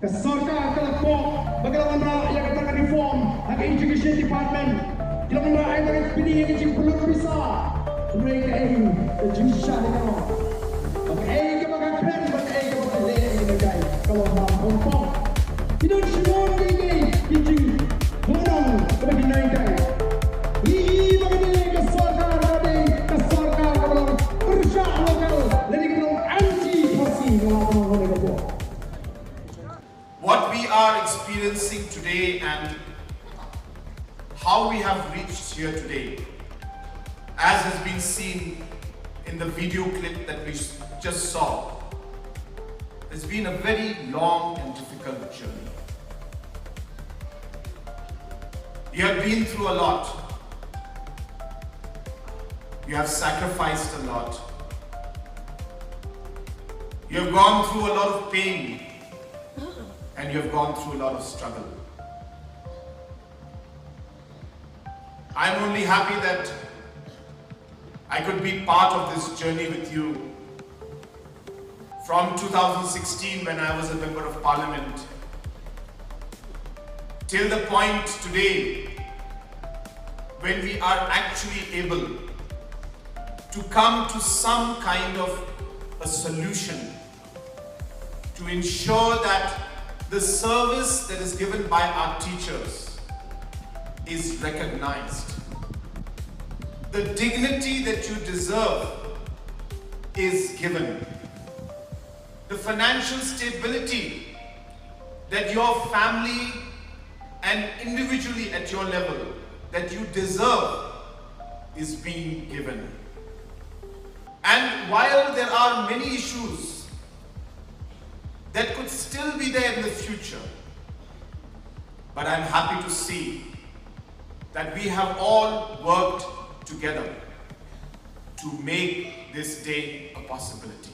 ke Sorkar kelakok bagaimana nak ia katakan reform hak education department kita menerai dengan pilih yang jing perlu bisa mereka ini terjusah dengan bagi ke bagi keren bagi ke bagi leh ini guys kalau mau kompong kita semua ini jing dorong ke bagi naik guys ini bagi leh ke Sorkar tadi ke Sorkar kalau Pyrshah lokal lagi kita anti pasti kalau mau boleh. What we are experiencing today and how we have reached here today, as has been seen in the video clip that we just saw, has been a very long and difficult journey. You have been through a lot. You have sacrificed a lot. You have gone through a lot of pain. And you have gone through a lot of struggle. I'm only happy that I could be part of this journey with you from 2016 when I was a member of parliament till the point today when we are actually able to come to some kind of a solution to ensure that the service that is given by our teachers is recognized. The dignity that you deserve is given. The financial stability that your family and individually at your level that you deserve is being given. And while there are many issues that could still be there in the future, but I'm happy to see that we have all worked together to make this day a possibility.